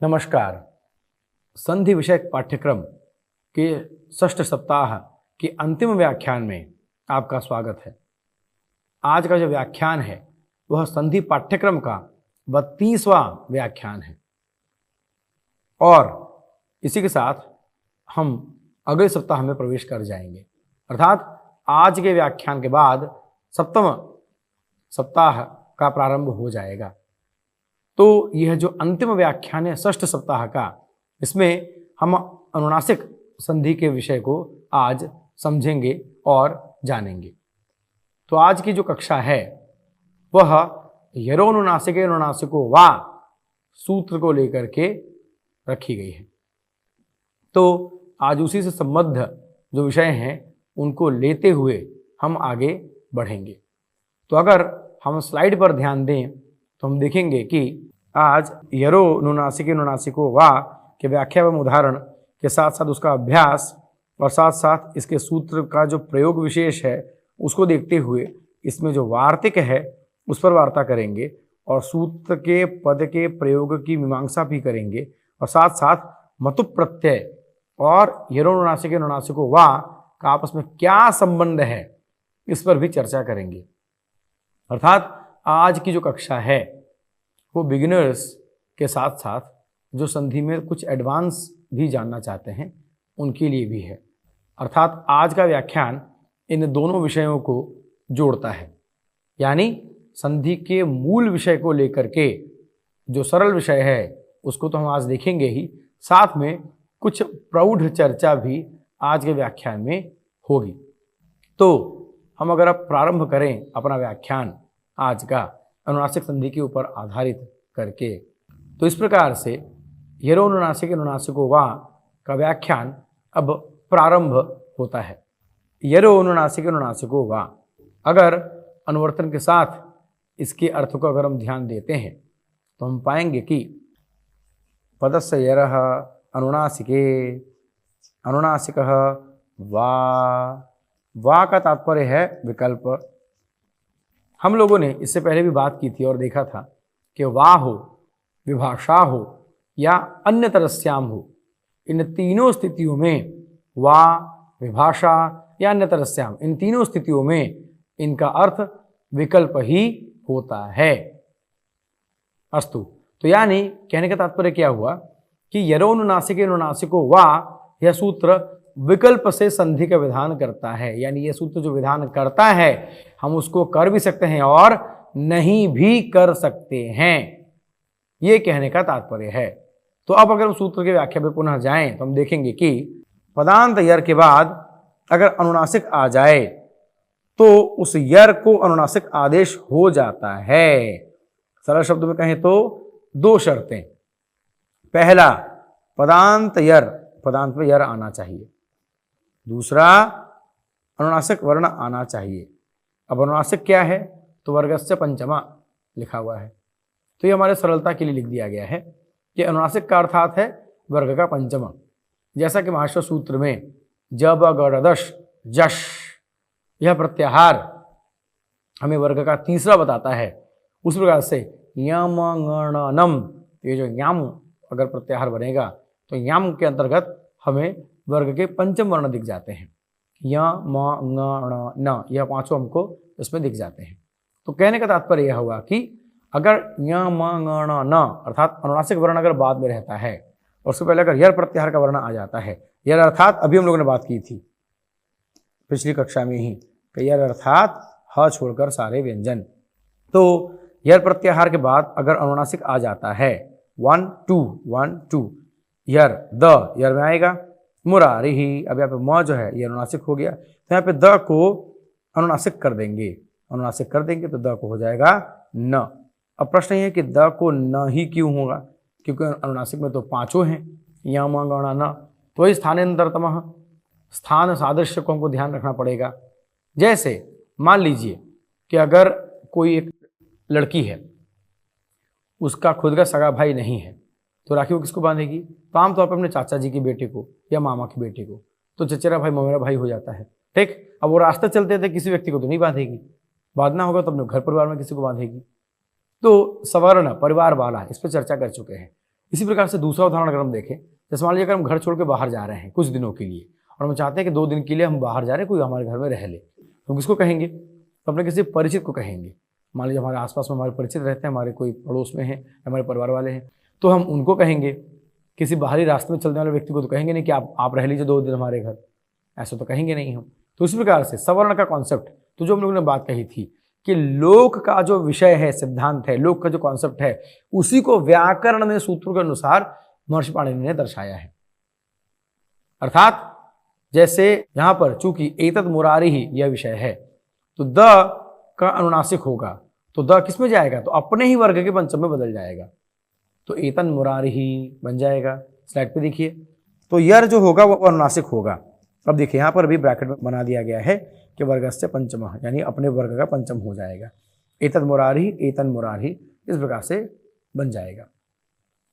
नमस्कार। संधि विषयक पाठ्यक्रम के षष्ठ सप्ताह के अंतिम व्याख्यान में आपका स्वागत है। आज का जो व्याख्यान है वह संधि पाठ्यक्रम का 32वां व्याख्यान है और इसी के साथ हम अगले सप्ताह में प्रवेश कर जाएंगे, अर्थात आज के व्याख्यान के बाद सप्तम सप्ताह का प्रारंभ हो जाएगा। तो यह जो अंतिम व्याख्यान है षष्ठ सप्ताह का, इसमें हम अनुनासिक संधि के विषय को आज समझेंगे और जानेंगे। तो आज की जो कक्षा है वह यरोनुनासिके अनुनासिको वा सूत्र को लेकर के रखी गई है। तो आज उसी से संबद्ध जो विषय हैं उनको लेते हुए हम आगे बढ़ेंगे। तो अगर हम स्लाइड पर ध्यान दें तो हम देखेंगे कि आज यरोनुनासिके अनुनासिको वा के व्याख्या एवं उदाहरण के साथ साथ उसका अभ्यास और साथ साथ इसके सूत्र का जो प्रयोग विशेष है उसको देखते हुए इसमें जो वार्तिक है उस पर वार्ता करेंगे और सूत्र के पद के प्रयोग की मीमांसा भी करेंगे और साथ साथ मतु प्रत्यय और यरोनुनासिके अनुनासिको वा का आपस में क्या संबंध है इस पर भी चर्चा करेंगे। अर्थात आज की जो कक्षा है वो बिगिनर्स के साथ साथ जो संधि में कुछ एडवांस भी जानना चाहते हैं उनके लिए भी है। अर्थात आज का व्याख्यान इन दोनों विषयों को जोड़ता है, यानी संधि के मूल विषय को लेकर के जो सरल विषय है उसको तो हम आज देखेंगे ही, साथ में कुछ प्रौढ़ चर्चा भी आज के व्याख्यान में होगी। तो हम अगर अब प्रारंभ करें अपना व्याख्यान आज का अनुनासिक संधि के ऊपर आधारित करके, तो इस प्रकार से यरोनुनासिके अनुनासिको वा का व्याख्यान अब प्रारंभ होता है। यरोनुनासिके अनुनासिको वा, अगर अनुवर्तन के साथ इसके अर्थ को अगर हम ध्यान देते हैं तो हम पाएंगे कि पदस्य यरः अनुनासिके अनुनासिकः वा का तात्पर्य है विकल्प। हम लोगों ने इससे पहले भी बात की थी और देखा था कि वा हो, विभाषा हो या अन्य तरस्याम हो, इन तीनों स्थितियों में वा, विभाषा या अन्य तरस्याम, इन तीनों स्थितियों में इनका अर्थ विकल्प ही होता है। अस्तु, तो यानी कहने का तात्पर्य क्या हुआ कि यरोनुनासिके अनुनासिको वा यह सूत्र विकल्प से संधि का विधान करता है, यानी यह सूत्र जो विधान करता है हम उसको कर भी सकते हैं और नहीं भी कर सकते हैं, ये कहने का तात्पर्य है। तो अब अगर हम सूत्र के व्याख्या पे पुनः जाएं तो हम देखेंगे कि पदांत यर के बाद अगर अनुनासिक आ जाए तो उस यर को अनुनासिक आदेश हो जाता है। सरल शब्द में कहें तो दो शर्तें। पहला, पदांत यर, पदांत में यर आना चाहिए। दूसरा, अनुनासिक वर्ण आना चाहिए। अब अनुनासिक क्या है तो वर्गस्य पंचमा लिखा हुआ है, तो ये हमारे सरलता के लिए लिख दिया गया है कि अनुनासिक का अर्थात है वर्ग का पंचम। जैसा कि महाश्र सूत्र में जब गड़दश जश यह प्रत्याहार हमें वर्ग का तीसरा बताता है, उस प्रकार से यम गणनम, ये जो यम अगर प्रत्याहार बनेगा तो यम के अंतर्गत हमें वर्ग के पंचम वर्ण दिख जाते हैं। य म ङ न, यह पांचों हमको इसमें दिख जाते हैं। तो कहने का तात्पर्य यह हुआ कि अगर य म ङ न अर्थात अनुनासिक वर्ण अगर बाद में रहता है और उससे पहले अगर यर प्रत्याहार का वर्ण आ जाता है, यर अर्थात अभी हम लोगों ने बात की थी पिछली कक्षा में ही कि यर अर्थात ह छोड़कर सारे व्यंजन, तो यर प्रत्याहार के बाद अगर अनुनासिक आ जाता है 1 2 यर, द यर में आएगा, मुरारी ही, अब यहाँ पे म जो है ये अनुनासिक हो गया, तो यहाँ पे द को अनुनासिक कर देंगे, अनुनासिक कर देंगे तो द को हो जाएगा न। अब प्रश्न ये है कि द को न ही क्यों होगा, क्योंकि अनुनासिक में तो पांचों हैं, यम गण न, तो स्थानांतरतम, स्थान सादृश्य को हमको ध्यान रखना पड़ेगा। जैसे मान लीजिए कि अगर कोई एक लड़की है, उसका खुद का सगा भाई नहीं है, तो राखी वो किसको बांधेगी, तो आमतौर पर अपने चाचा जी के बेटे को या मामा के बेटे को, तो चचेरा भाई ममेरा भाई हो जाता है। ठीक, अब वो रास्ते चलते थे किसी व्यक्ति को तो नहीं बांधेगी, बांधना होगा तो अपने घर परिवार में किसी को बांधेगी। तो सवर्ण परिवार वाला इस पर चर्चा कर चुके हैं। इसी प्रकार से दूसरा उदाहरण अगर हम देखें, जैसे मान लीजिए अगर हम घर छोड़ के बाहर जा रहे हैं कुछ दिनों के लिए और हम चाहते हैं कि 2 दिन के लिए हम बाहर जा रहे हैं, कोई हमारे घर में रह ले, तो किसको कहेंगे? तो अपने किसी परिचित को कहेंगे। मान लीजिए हमारे आसपास में हमारे परिचित रहते हैं, हमारे कोई पड़ोस में हैं, हमारे परिवार वाले हैं, तो हम उनको कहेंगे। किसी बाहरी रास्ते में चलने वाले व्यक्ति को तो कहेंगे नहीं कि आप रह लीजिए 2 दिन हमारे घर, ऐसा तो कहेंगे नहीं हम। तो इसी प्रकार से सवर्ण का कॉन्सेप्ट, तो जो हम लोगों ने बात कही थी कि लोक का जो विषय है, सिद्धांत है, लोक का जो कॉन्सेप्ट है, उसी को व्याकरण में सूत्रों के अनुसार महर्षि पाणिनि ने दर्शाया है। अर्थात जैसे यहां पर चूंकि एतद मुरारी ही यह विषय है, तो द का अनुनासिक होगा, तो द किस में जाएगा? तो अपने ही वर्ग के पंचम में बदल जाएगा, तो एतन मुरारी ही बन जाएगा। स्लाइड पे देखिए, तो यर जो होगा वो अनुनासिक होगा। अब देखिए यहाँ पर भी ब्रैकेट में बना दिया गया है कि वर्गस्य पंचमः, यानी अपने वर्ग का पंचम हो जाएगा। एतद मुरारी, एतन मुरारी, इस प्रकार से बन जाएगा।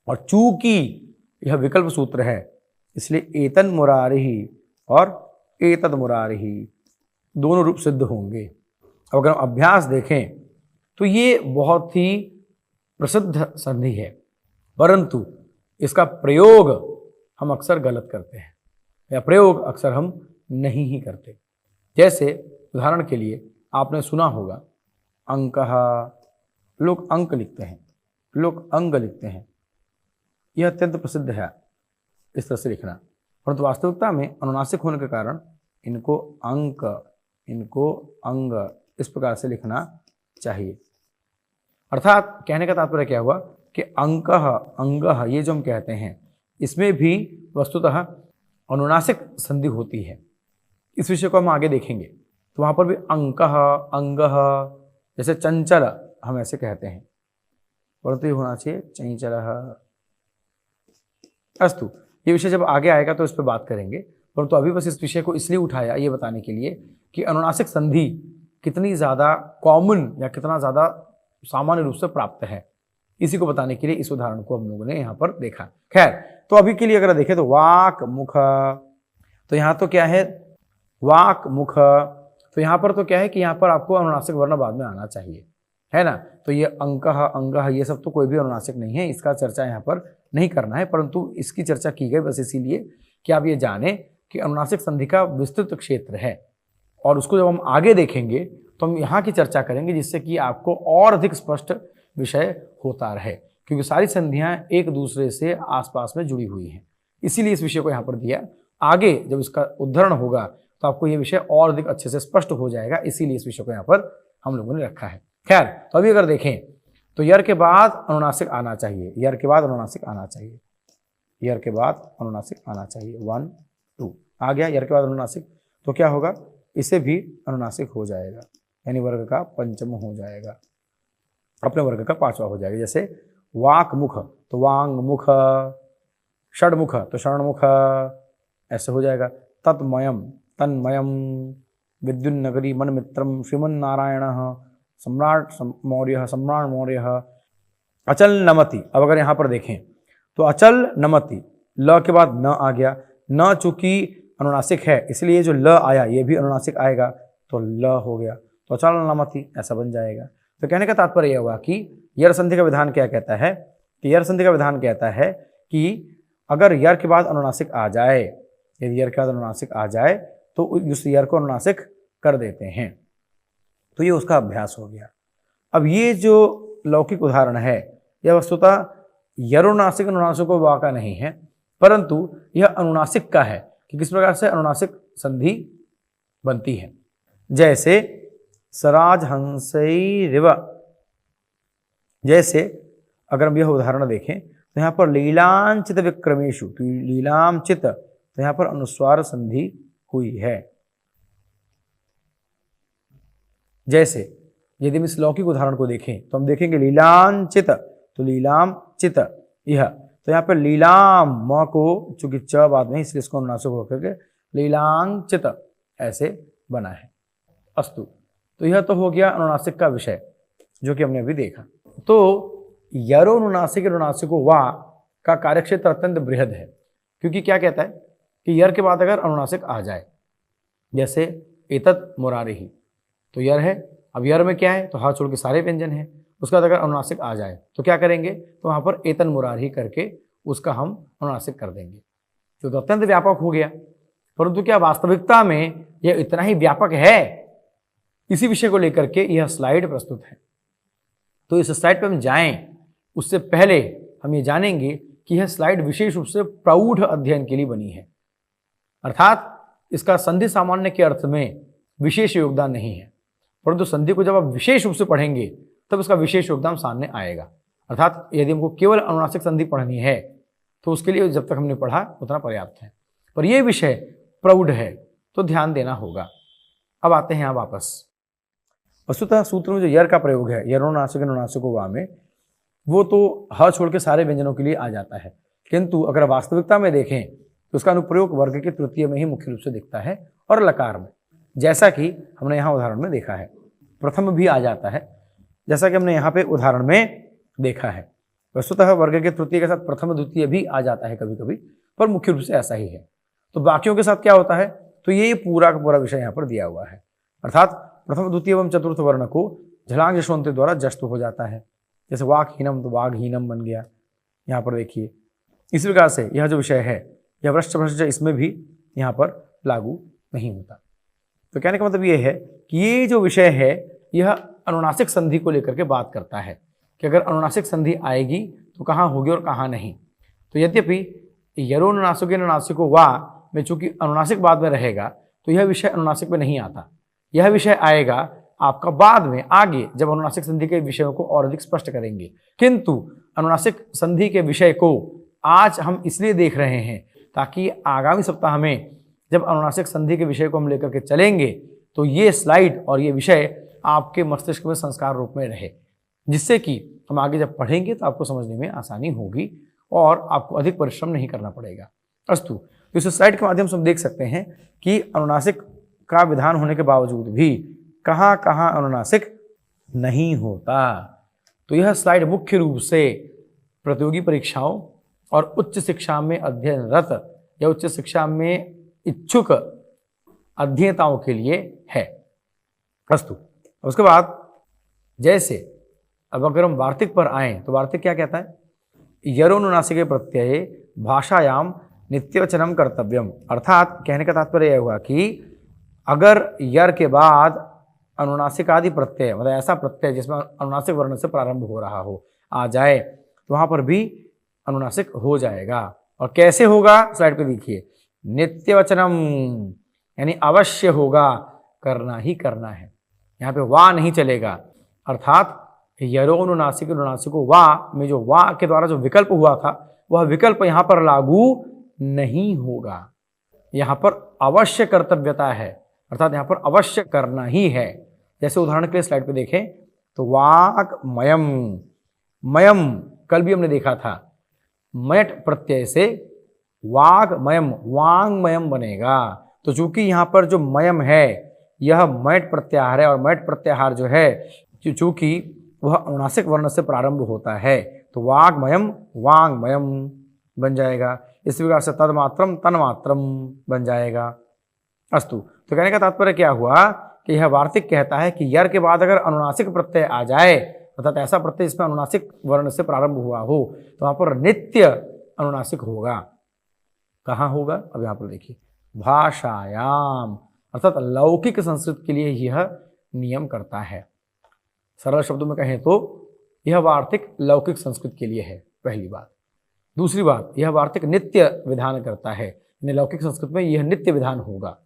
और चूंकि यह विकल्प सूत्र है, इसलिए एतन मुरारी और एतद मुरारी दोनों रूप सिद्ध होंगे। अब अगर हम अभ्यास देखें तो ये बहुत ही प्रसिद्ध संधि है, परंतु इसका प्रयोग हम अक्सर गलत करते हैं, या प्रयोग अक्सर हम नहीं ही करते। जैसे उदाहरण के लिए आपने सुना होगा अंकः, लोग अंक लिखते हैं, लोग अंग लिखते हैं, यह अत्यंत प्रसिद्ध है इस तरह से लिखना, परंतु वास्तविकता में अनुनासिक होने के कारण इनको अंक, इनको अंग, इस प्रकार से लिखना चाहिए। अर्थात कहने का तात्पर्य क्या हुआ कि अंकः, अंगः, ये जो हम कहते हैं, इसमें भी वस्तुतः अनुनासिक संधि होती है। इस विषय को हम आगे देखेंगे, तो वहाँ पर भी अंकः, अंगः, जैसे चंचल हम ऐसे कहते हैं, परंतु ये होना चाहिए चंचलः। अस्तु, ये विषय जब आगे आएगा तो इस पर बात करेंगे, परंतु अभी बस इस विषय को इसलिए उठाया ये बताने के लिए कि अनुनासिक संधि कितनी ज़्यादा कॉमन या कितना ज़्यादा सामान्य रूप से प्राप्त है, इसी को बताने के लिए इस उदाहरण को हम लोगों ने यहाँ पर देखा। खैर, तो अभी के लिए अगर देखें तो वाक मुख, तो यहाँ तो क्या है वाक मुख, तो यहाँ पर तो क्या है कि यहाँ पर आपको अनुनासिक वर्ण बाद में आना चाहिए, है ना। तो ये अंकः, अंगः, ये सब तो कोई भी अनुनासिक नहीं है, इसका चर्चा यहाँ पर नहीं करना है, परंतु इसकी चर्चा की गई बस इसीलिए कि आप ये जानें कि अनुनासिक संधि का विस्तृत क्षेत्र है, और उसको जब हम आगे देखेंगे तो हम यहाँ की चर्चा करेंगे, जिससे कि आपको और अधिक स्पष्ट विषय होता रहे, क्योंकि सारी संधियाँ एक दूसरे से आसपास में जुड़ी हुई हैं, इसीलिए इस विषय को यहाँ पर दिया। आगे जब इसका उद्धरण होगा तो आपको ये विषय और अधिक अच्छे से स्पष्ट हो जाएगा, इसीलिए इस विषय को यहाँ पर हम लोगों ने रखा है। खैर, तो अभी अगर देखें तो यर के बाद अनुनासिक आना चाहिए, यर के बाद अनुनासिक आना चाहिए, यर के बाद अनुनासिक आना चाहिए, 1 2 आ गया यर के बाद अनुनासिक, तो क्या होगा, इसे भी अनुनासिक हो जाएगा, यानी वर्ग का पंचम हो जाएगा, अपने वर्ग का 5वां हो जाएगा। जैसे वाक मुख तो वांग मुख, षडमुख तो षणमुख, ऐसे हो जाएगा। तत्मयम तन्मयम, विद्युन्नगरी मन मित्रम श्रीमन्नारायण, सम्राट मौर्य, सम्राट मौर्य, अचल नमति। अब अगर यहाँ पर देखें तो अचल नमति, ल के बाद न आ गया, न चूंकि अनुनासिक है इसलिए जो ल आया ये भी अनुनासिक आएगा, तो ल हो गया, तो अचल नमति ऐसा बन जाएगा। तो कहने का तात्पर्य यह हुआ कि यर संधि का विधान क्या कहता है, कि यर संधि का विधान कहता है कि अगर यर के बाद अनुनासिक आ जाए, यदि यर के बाद अनुनासिक आ जाए तो उस यर को अनुनासिक कर देते हैं, तो ये उसका अभ्यास हो गया। अब ये जो लौकिक उदाहरण है यह वस्तुतः यरोनासिक अनुनासिक को वाका नहीं है, परंतु यह अनुनासिक का है कि किस प्रकार से अनुनासिक संधि बनती है। जैसे सराज हंसैरिव, जैसे अगर हम यह उदाहरण देखें तो यहाँ पर लीलांचित विक्रमेशु, तो लीलांचित, तो यहाँ पर अनुस्वार संधि हुई है। जैसे यदि हम इस लौकिक उदाहरण को देखें तो हम देखेंगे लीलांचित, तो लीलांचित यह, तो यहाँ पर लीलाम म को चूंकि च बाद में इसलिए इसको अनुनासिक होकर के लीलांचित ऐसे बना है। अस्तु, तो यह तो हो गया अनुनासिक का विषय जो कि हमने अभी देखा। तो यरोनुनासिक अनुनासिको वा का कार्यक्षेत्र अत्यंत बृहद है, क्योंकि क्या कहता है कि यर के बाद अगर अनुनासिक आ जाए, जैसे एतत् मुरारिहि, तो यर है, अब यर में क्या है, तो हाथ छोड़ के सारे व्यंजन हैं, उसके बाद अगर अनुनासिक आ जाए तो क्या करेंगे, तो वहाँ पर एतन मुरारिहि करके उसका हम अनुनासिक कर देंगे, जो तो अत्यंत व्यापक हो गया। परंतु क्या वास्तविकता में यह इतना ही व्यापक है? इसी विषय को लेकर के यह स्लाइड प्रस्तुत है। तो इस स्लाइड पर हम जाएं उससे पहले हम ये जानेंगे कि यह स्लाइड विशेष रूप से प्रौढ़ अध्ययन के लिए बनी है, अर्थात इसका संधि सामान्य के अर्थ में विशेष योगदान नहीं है, परंतु संधि को जब आप विशेष रूप से पढ़ेंगे तब इसका विशेष योगदान सामने आएगा। अर्थात यदि हमको केवल अनुनासिक संधि पढ़नी है तो उसके लिए जब तक हमने पढ़ा उतना पर्याप्त है, पर यह विषय प्रौढ़ है तो ध्यान देना होगा। अब आते हैं यहाँ वापस। वस्तुतः सूत्र में जो यर का प्रयोग है, यरोनुनासिक अनुनासिको वा में, वो तो ह छोड़ के सारे व्यंजनों के लिए आ जाता है, किंतु अगर वास्तविकता में देखें तो उसका अनुप्रयोग वर्ग के तृतीय में ही मुख्य रूप से दिखता है और लकार में, जैसा कि हमने यहाँ उदाहरण में देखा है। प्रथम भी आ जाता है, जैसा कि हमने यहाँ पे उदाहरण में देखा है। वस्तुतः वर्ग के तृतीय के साथ प्रथम द्वितीय भी आ जाता है कभी कभी, पर मुख्य रूप से ऐसा ही है। तो बाकियों के साथ क्या होता है, तो ये पूरा का पूरा विषय यहाँ पर दिया हुआ है, अर्थात प्रथम द्वितीय एवं चतुर्थ वर्ण को झलांग जशोन्त द्वारा जस्त हो जाता है। जैसे वाकहीनम तो वाघहीनम बन गया, यहाँ पर देखिए। इस प्रकार से यह जो विषय है यह वृश्च भ्रश्च इसमें भी यहाँ पर लागू नहीं होता। तो कहने का मतलब ये है कि ये जो विषय है यह अनुनासिक संधि को लेकर के बात करता है कि अगर अनुनासिक संधि आएगी तो कहाँ होगी और कहाँ नहीं। तो यद्यपि यरोनुनासिको अनुनासिको वा में चूंकि अनुनासिक बाद में रहेगा तो यह विषय अनुनासिक में नहीं आता, यह विषय आएगा आपका बाद में आगे जब अनुनासिक संधि के विषयों को और अधिक स्पष्ट करेंगे। किंतु अनुनासिक संधि के विषय को आज हम इसलिए देख रहे हैं ताकि आगामी सप्ताह में जब अनुनासिक संधि के विषय को हम लेकर के चलेंगे तो ये स्लाइड और ये विषय आपके मस्तिष्क में संस्कार रूप में रहे, जिससे कि हम आगे जब पढ़ेंगे तो आपको समझने में आसानी होगी और आपको अधिक परिश्रम नहीं करना पड़ेगा। अस्तु, तो इस स्लाइड के माध्यम से हम देख सकते हैं कि अनुनासिक का विधान होने के बावजूद भी कहाँ कहाँ अनुनासिक नहीं होता। तो यह स्लाइड मुख्य रूप से प्रतियोगी परीक्षाओं और उच्च शिक्षा में अध्ययनरत या उच्च शिक्षा में इच्छुक अध्येताओं के लिए है। अस्तु, उसके बाद जैसे अब अगर हम वार्तिक पर आएँ तो वार्तिक क्या कहता है, यरोनुनासिके प्रत्यये भाषायाम नित्यवचनम कर्तव्यम, अर्थात कहने का तात्पर्य यह हुआ कि अगर यर के बाद अनुनासिक आदि प्रत्यय, मतलब ऐसा प्रत्यय जिसमें अनुनासिक वर्ण से प्रारंभ हो रहा हो आ जाए तो वहाँ पर भी अनुनासिक हो जाएगा। और कैसे होगा, स्लाइड पे देखिए, नित्यवचनम यानी अवश्य होगा, करना ही करना है, यहाँ पे वा नहीं चलेगा। अर्थात यरोनुनासिक अनुनासिको वा में जो वा के द्वारा जो विकल्प हुआ था वह विकल्प यहाँ पर लागू नहीं होगा, यहाँ पर अवश्य कर्तव्यता है, अर्थात यहाँ पर अवश्य करना ही है। जैसे उदाहरण के लिए स्लाइड पे देखें तो वाक्मयम, मयम कल भी हमने देखा था, मयट प्रत्यय से वाग्मयम वांगमयम बनेगा। तो चूंकि यहाँ पर जो मयम है यह मयट प्रत्याहार है और मयट प्रत्याहार जो है चूंकि वह अनुनासिक वर्ण से प्रारंभ होता है तो वाग्मयम वांगमयम बन जाएगा। इस प्रकार से तदमात्रम तन्मात्रम बन जाएगा। अस्तु, तो कहने का तात्पर्य क्या हुआ कि यह वार्तिक कहता है कि यर के बाद अगर अनुनासिक प्रत्यय आ जाए, अर्थात ऐसा प्रत्यय जिसमें अनुनासिक वर्ण से प्रारंभ हुआ हो, तो वहाँ पर नित्य अनुनासिक होगा। कहाँ होगा, अब यहाँ पर देखिए, भाषायाम, अर्थात लौकिक संस्कृत के लिए यह नियम करता है। सरल शब्दों में कहें तो यह वार्तिक लौकिक संस्कृत के लिए है, पहली बात। दूसरी बात, यह वार्तिक नित्य विधान करता है, यानी लौकिक संस्कृत में यह नित्य विधान होगा।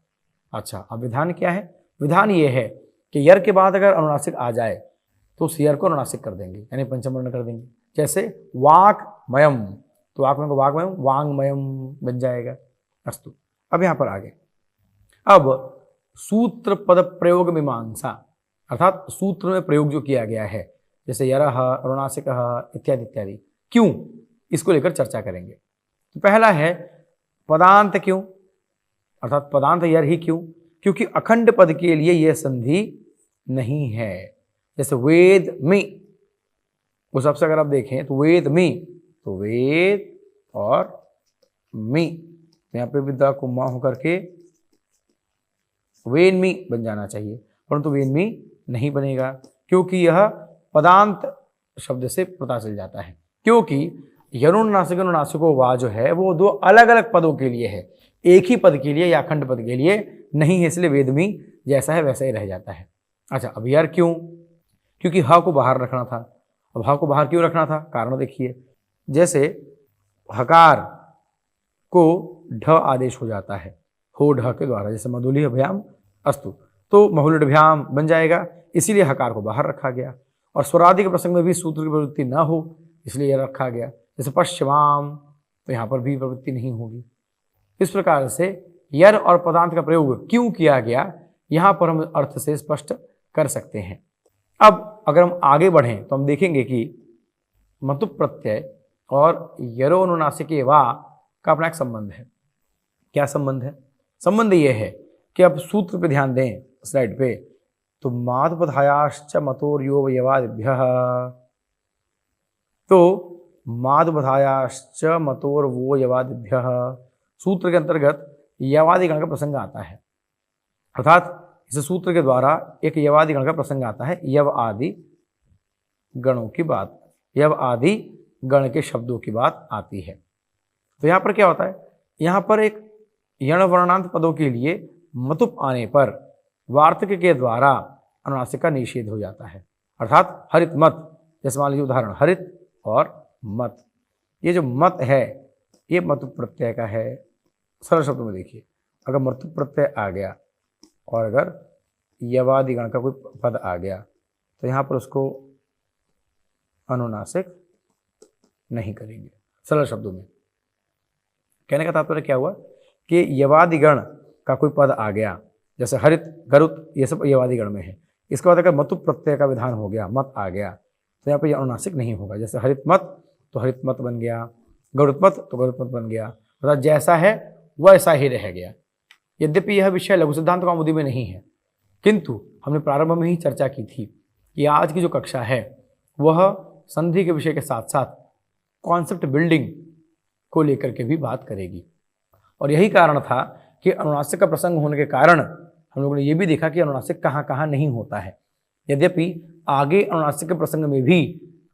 अच्छा, अब विधान क्या है, विधान ये है कि यर के बाद अगर अनुनासिक आ जाए तो उस यर को अनुनासिक कर देंगे, यानी पंचम वर्ण कर देंगे। जैसे वाक्मयम, तो वाक्मय को वाग्मयम वांगमयम बन जाएगा। अस्तु, अब यहाँ पर आगे, अब सूत्र पद प्रयोग मीमांसा, अर्थात सूत्र में प्रयोग जो किया गया है, जैसे यरह, अनुनासिकः इत्यादि इत्यादि, क्यों, इसको लेकर चर्चा करेंगे। तो पहला है पदांत क्यों, अर्थात पदांत यर ही क्यों, क्योंकि अखंड पद के लिए यह संधि नहीं है। जैसे वेद में, उस सबसे अगर आप देखें तो वेद में, तो वेद और मी, यहाँ पे विद्या को मां होकर के वेन में बन जाना चाहिए, परंतु वेन में नहीं बनेगा क्योंकि यह पदांत शब्द से पता चल जाता है। क्योंकि यनुनासिक अनुनासिको वा जो है वो दो अलग अलग पदों के लिए है, एक ही पद के लिए या अखंड पद के लिए नहीं है, इसलिए वेद में जैसा है वैसा ही रह जाता है। अच्छा, अब यार क्यों? क्योंकि ह को बाहर रखना था। अब ह को बाहर क्यों रखना था? कारण देखिए, जैसे हकार को ढ आदेश हो जाता है हो ढ के द्वारा, जैसे मधुली भ्याम अस्तु, तो महुलिड भ्याम बन जाएगा, इसीलिए हकार को बाहर रखा गया। और स्वरादि के प्रसंग में भी सूत्र की प्रवृत्ति न हो इसलिए यह रखा गया, जैसे पश्चिमाम, तो यहाँ पर भी प्रवृत्ति नहीं होगी। इस प्रकार से यर और पदांत का प्रयोग क्यों किया गया, यहाँ पर हम अर्थ से स्पष्ट कर सकते हैं। अब अगर हम आगे बढ़ें तो हम देखेंगे कि मतु प्रत्यय और यरोनुनासिके वा का अपना एक संबंध है। क्या संबंध है? संबंध ये है कि अब सूत्र पे ध्यान दें स्लाइड पे, तो मादुपधायाश्च मतोर्योवयवादिभ्यः, तो मादुपधायाश्च मतोर्वोयवादिभ्यः सूत्र के अंतर्गत यवादि गण का प्रसंग आता है, अर्थात इस सूत्र के द्वारा एक यवादि गण का प्रसंग आता है। यव आदि गणों की बात, यव आदि गण के शब्दों की बात आती है। तो यहाँ पर क्या होता है, यहाँ पर एक यण वर्णांत पदों के लिए मतुप आने पर वार्तिक के द्वारा अनुनासिक का निषेध हो जाता है, अर्थात हरित मत। जैसे मान लीजिए उदाहरण, हरित और मत, ये जो मत है ये मतुप प्रत्यय का है। सरल शब्दों में देखिए, अगर मतुप प्रत्यय आ गया और अगर यवादि गण का कोई पद आ गया तो यहाँ पर उसको अनुनासिक नहीं करेंगे। सरल शब्दों में कहने का तात्पर्य क्या हुआ कि यवादि गण का कोई पद आ गया, जैसे हरित गरुत, ये सब यवादि गण में है, इसके बाद अगर मतुप प्रत्यय का विधान हो गया, मत आ गया, तो यहाँ पर यह अनुनासिक नहीं होगा। जैसे हरित मत तो हरित मत बन गया, गरुत मत तो गरुत मत बन गया, अर्थात जैसा है वैसा ही रह गया। यद्यपि यह विषय लघु सिद्धांत कौमुदी में नहीं है, किंतु हमने प्रारंभ में ही चर्चा की थी कि आज की जो कक्षा है वह संधि के विषय के साथ साथ कॉन्सेप्ट बिल्डिंग को लेकर के भी बात करेगी। और यही कारण था कि अनुनासिक का प्रसंग होने के कारण हम लोगों ने ये भी देखा कि अनुनासिक कहाँ कहाँ नहीं होता है। यद्यपि आगे अनुनासिक के प्रसंग में भी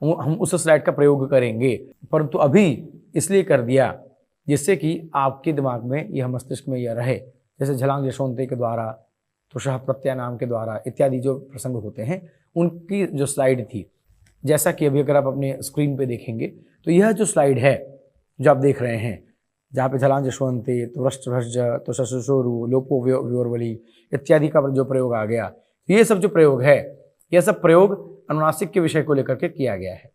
हम उस स्लाइड का प्रयोग करेंगे, परंतु अभी इसलिए कर दिया जिससे कि आपके दिमाग में यह, मस्तिष्क में यह रहे। जैसे झलांग यशोंते के द्वारा, तुषः प्रत्यय नाम के द्वारा इत्यादि जो प्रसंग होते हैं उनकी जो स्लाइड थी, जैसा कि अभी अगर आप अपने स्क्रीन पे देखेंगे तो यह जो स्लाइड है जो आप देख रहे हैं, जहाँ पे झलांग यशोंते, तुरष्टभ्रज, तुषशोरु, लोपो व्योरवली इत्यादि का जो प्रयोग आ गया, ये सब जो प्रयोग है यह सब प्रयोग अनुनासिक के विषय को लेकर के किया गया है।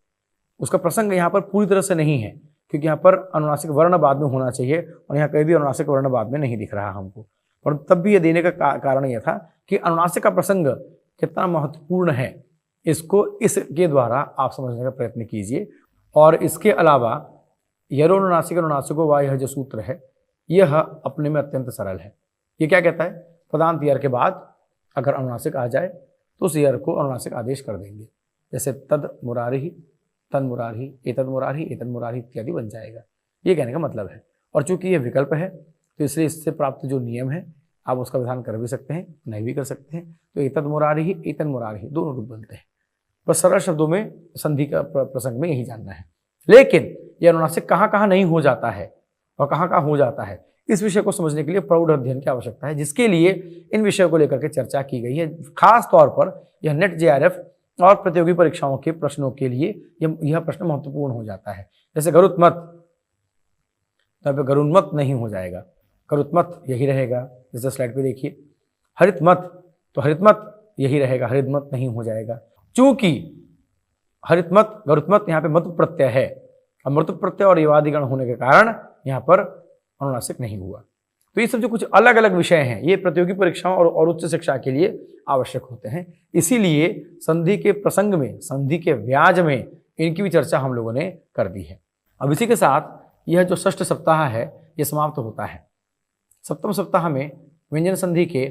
उसका प्रसंग यहाँ पर पूरी तरह से नहीं है, क्योंकि यहाँ पर अनुनासिक वर्ण बाद में होना चाहिए और यहाँ कहीं भी अनुनासिक वर्ण बाद में नहीं दिख रहा हमको। पर तब भी ये देने का कारण यह था कि अनुनासिक का प्रसंग कितना महत्वपूर्ण है, इसको इसके द्वारा आप समझने का प्रयत्न कीजिए। और इसके अलावा यरोनुनासिक अनुनासिको वा, यह जो सूत्र है यह अपने में अत्यंत सरल है। ये क्या कहता है, पदांत यर के बाद अगर अनुनासिक आ जाए तो उस यर को अनुनासिक आदेश कर देंगे, जैसे तद मुरारी, तन मुरारी, एतद मुरारी, एतद मुरारी इत्यादि बन जाएगा। ये कहने का मतलब है। और चूंकि ये विकल्प है तो इसलिए इससे प्राप्त जो नियम है आप उसका विधान कर भी सकते हैं, नहीं भी कर सकते हैं। तो एतद मुरारी, एतद मुरारी दोनों रूप बनते हैं। बस सरल शब्दों में संधि का प्रसंग में यही जानना है। लेकिन यह अनुनासिक कहाँ कहाँ नहीं हो जाता है और कहाँ कहाँ हो जाता है, इस विषय को समझने के लिए प्रौढ़ अध्ययन की आवश्यकता है, जिसके लिए इन विषयों को लेकर के चर्चा की गई है। खास तौर पर यह नेट जेआरएफ और प्रतियोगी परीक्षाओं के प्रश्नों के लिए यह प्रश्न महत्वपूर्ण हो जाता है। जैसे गरुत्मत, तो यहाँ पे गरुन्मत नहीं हो जाएगा, गरुत्मत यही रहेगा। जैसे स्लाइड पे देखिए, हरितमत, तो हरितमत यही रहेगा, हरितमत नहीं हो जाएगा। चूंकि हरितमत गरुत्मत यहाँ पे मतु प्रत्यय है, अब मतु प्रत्यय और यवादिगण होने के कारण यहाँ पर अनुनासिक नहीं हुआ। तो ये सब जो कुछ अलग अलग विषय हैं ये प्रतियोगी परीक्षाओं और उच्च शिक्षा के लिए आवश्यक होते हैं। इसीलिए संधि के प्रसंग में, संधि के व्याज में इनकी भी चर्चा हम लोगों ने कर दी है। अब इसी के साथ यह जो षष्ठ सप्ताह है ये समाप्त होता है। सप्तम सप्ताह में व्यंजन संधि के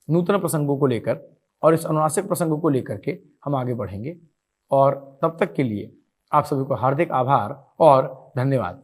नूतन प्रसंगों को लेकर और इस अनुनासिक प्रसंगों को लेकर के हम आगे बढ़ेंगे। और तब तक के लिए आप सभी को हार्दिक आभार और धन्यवाद।